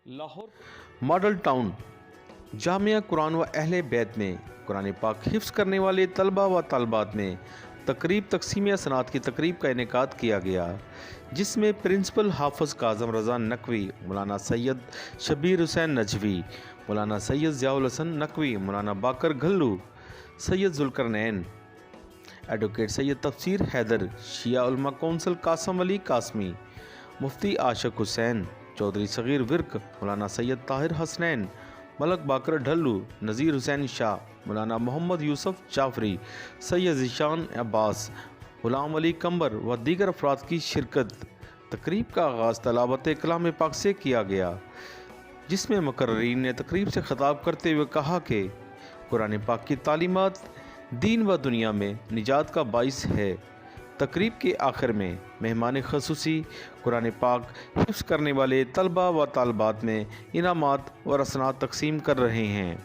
Lahore model town Jamia Quran व अहले बैत में कुरान पाक हिफ्ज़ करने वाले तलबा व तलबात ने तकरीब तकसीम सनात की तकरीब का इनेकाद किया गया, जिसमें प्रिंसिपल हाफ़िज़ काज़म रज़ा नकवी, मौलाना सैयद शबीर हुसैन नजवी, मौलाना सैयद ज़ियाउल हसन नकवी, मौलाना बाकर घल्लू, सैयद जुल्करनैन, एडवोकेट सैयद तफसीर हैदर, शिया उलमा कौंसल कासम अली कासमी, मुफ्ती आशिक हुसैन, चौधरी सगीर विर्क, मौलाना सैयद ताहिर हसनैन, मलक बाकर ढल्लू, नज़ीर हुसैन शाह, मौलाना मोहम्मद यूसुफ जाफरी, सैयद ज़ीशान अब्बास, गुलाम अली कंबर व दीगर अफराद की शिरकत। तकरीब का आगाज़ तलावत कलाम पाक से किया गया, जिसमें मुकर्रीन ने तकरीब से ख़िताब करते हुए कहा कि कुरान पाक की तालीमात दीन व दुनिया में निजात का बाइस है। तकरीब के आखिर में मेहमान खसूसी कुरान पाक हिफ्ज़ करने वाले तलबा व तालबात में इनामात व रसनात तकसीम कर रहे हैं।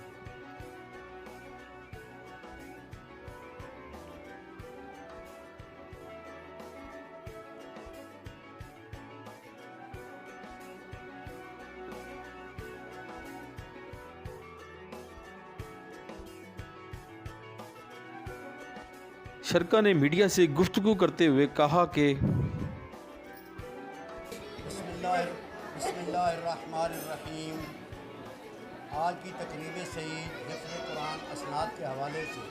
शरका ने मीडिया से गुफ्तगू करते हुए कहा कि बिस्मिल्लाहिर्रहमानिर्रहीम। आज की तकरीब सईद हिफ्ज़ कुरान असनाद के हवाले से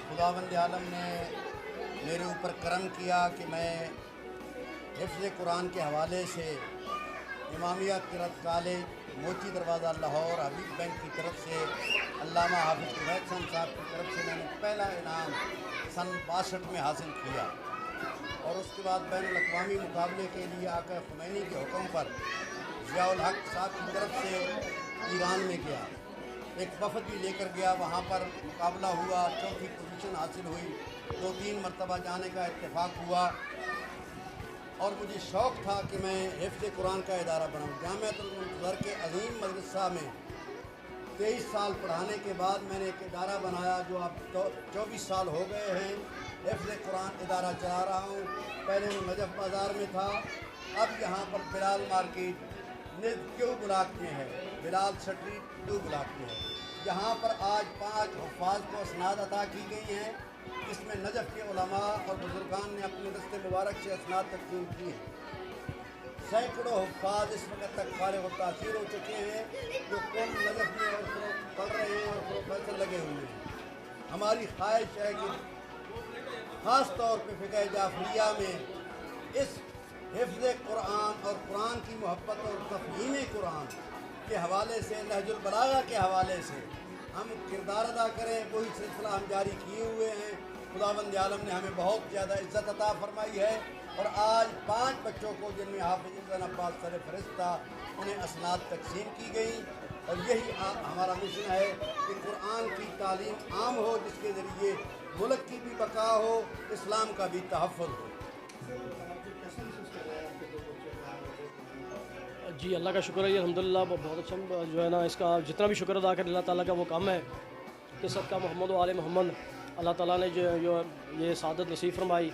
खुदावंद आलम ने मेरे ऊपर करम किया कि मैं हिफ्ज़ कुरान के हवाले से इमामिया क़िरात कॉलेज मोची दरवाज़ा लाहौर हबीब बैंक की तरफ से अल्लामा हाफिज़ महसन साहब की तरफ से मैंने पहला इनाम सन 62 में हासिल किया और उसके बाद बैनुल अक़वामी मुकाबले के लिए आका ख़ुमैनी के हुक्म पर ज़ियाउल हक़ साहब की तरफ से ईरान में गया। एक वफ़द भी लेकर गया, वहाँ पर मुकाबला हुआ, चौथी पोजीशन हासिल हुई, 2-3 मरतबा जाने का इत्तेफाक हुआ और मुझे शौक़ था कि मैं हिफ्ज़ कुरान का इदारा बनाऊँ। जामिअतुल मुनतज़र के अज़ीम मदरसा में 23 साल पढ़ाने के बाद मैंने एक इदारा बनाया जो अब 24 साल हो गए हैं। हिफ्ज़ कुरान इदारा चला रहा हूँ। पहले मैं नजफ़ बाज़ार में था, अब यहाँ पर बिलाल मार्केट क्यू ब्लॉक में है, बिलाल स्ट्रीट क्यू ब्लॉक में है। यहाँ पर आज 5 हुफ़ाज़ को असनाद अता की गई हैं। इसमें नजफ़ के उलमा और बुज़ुर्गान ने अपने दस्ते मुबारक से असनाद तक़सीम की हैं। सैकड़ों हुफ़ाज़ इस वक्त तक फ़ारिग़ व तासीर हो चुके हैं, जो कौम नजफ़ में और पढ़ रहे हैं और प्रोफेसर लगे हुए हैं। हमारी ख्वाहिश है कि ख़ास तौर पर फ़िक़्ह जाफ़रिया में इस हिफ्ज़ कुरान और कुरान की मोहब्बत और तफ़हीम कुरान के हवाले से, नहजुल बलागा के हवाले से हम किरदार अदा करें। वही सिलसिला हम जारी किए हुए हैं। खुदावंद आलम ने हमें बहुत ज़्यादा इज़्ज़त अता फरमाई है और आज 5 बच्चों को, जिनमें हाफिज़ अब्बास सर फरिश्ता, उन्हें असनाद तकसीम की गई और यही हमारा मिशन है कि कुरान की तालीम आम हो, जिसके ज़रिए मुल्क की भी बका हो, इस्लाम का भी तहफ़्फ़ुज़ हो। जी, अल्लाह का शुक्र है जी, अल्हम्दुलिल्लाह। बहुत अच्छा जो है ना, इसका जितना भी शुक्र अदा करें अल्लाह ताला का वो काम है कि सबका मोहम्मद व आले मोहम्मद अल्लाह ताला ने जो ये सादत नसीब फरमाई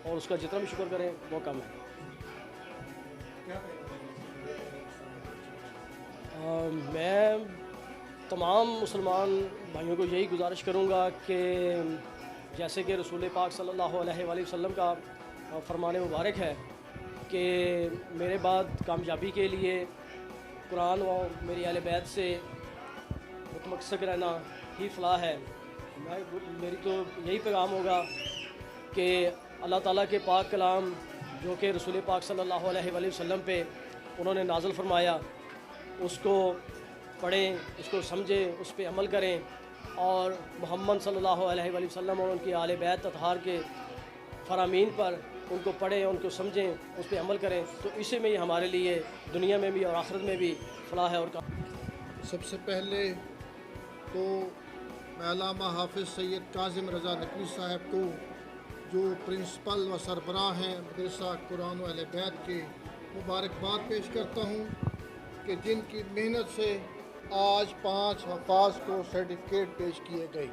और उसका जितना भी शुक्र करें वो कम है। मैं तमाम मुसलमान भाइयों को यही गुजारिश करूँगा कि जैसे कि रसूल पाक सल्लल्लाहु अलैहि वसल्लम का फरमान मुबारक है कि मेरे बाद कामयाबी के लिए कुरान व मेरी अहले बैत से मुतमस्सिक रहना ही फ़लाह है। मेरी तो यही पैगाम होगा कि अल्लाह ताला के पाक कलाम जो कि रसूल पाक सल्लल्लाहु अलैहि वसल्लम पे उन्होंने नाज़िल फरमाया, उसको पढ़ें, उसको समझें, उस पर अमल करें और मोहम्मद सल्लल्लाहु अलैहि वसल्लम और उनकी आले बैत अतहार के फ़रामीन पर उनको पढ़ें, उनको समझें, उस पर अमल करें, तो इसी में ही हमारे लिए दुनिया में भी और आखिरत में भी फ़लाह है। और सबसे पहले तो मैं अल्लामा हाफिज़ सैयद काज़िम रज़ा नकवी साहब को, जो प्रिंसिपल व सरबराह हैं मदरसा कुरान व अहले बैत के, मुबारकबाद पेश करता हूँ कि जिनकी मेहनत से आज 5 हुफ़ाज़ को सर्टिफिकेट पेश किए गए।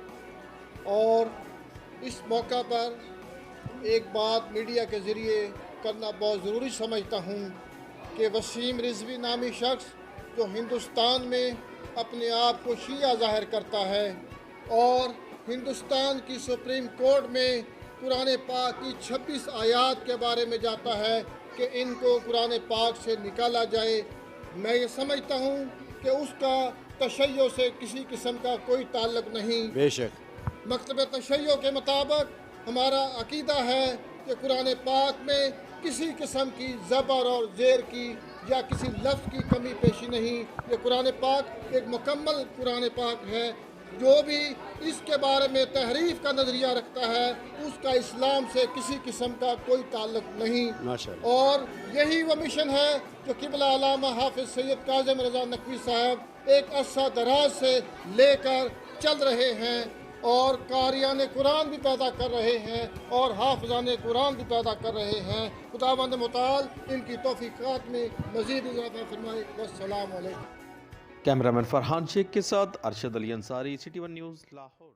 और इस मौका पर एक बात मीडिया के ज़रिए करना बहुत ज़रूरी समझता हूँ کہ وسیم رضوی نامی شخص جو ہندوستان میں اپنے آپ کو شیعہ ظاہر کرتا ہے اور ہندوستان کی سپریم کورٹ میں قرآن پاک کی 26 آیات کے بارے میں جاتا ہے کہ ان کو قرآن پاک سے نکالا جائے، میں یہ سمجھتا ہوں کہ اس کا تشیع سے کسی قسم کا کوئی تعلق نہیں۔ بے شک مکتب تشیع کے مطابق ہمارا عقیدہ ہے کہ قرآن پاک میں کسی قسم کی زبر اور زیر کی یا کسی لفظ کی کمی پیشی نہیں۔ یہ قرآن پاک ایک مکمل قرآن پاک ہے۔ جو بھی اس کے بارے میں تحریف کا نظریہ رکھتا ہے اس کا اسلام سے کسی قسم کا کوئی تعلق نہیں۔ ماشاءاللہ۔ اور یہی وہ مشن ہے جو قبلہ علامہ حافظ سید کاظم رضا نقوی صاحب ایک عرصہ دراز سے لے کر چل رہے ہیں، اور قاریان قرآن بھی پیدا کر رہے ہیں اور حافظان قرآن بھی پیدا کر رہے ہیں۔ خداوند متعال ان کی توفیقات میں مزید اضافہ فرمائے۔ والسلام علیکم۔ کیمرہ مین فرحان شیخ کے ساتھ Arshad Ali Ansari, city one news, Lahore.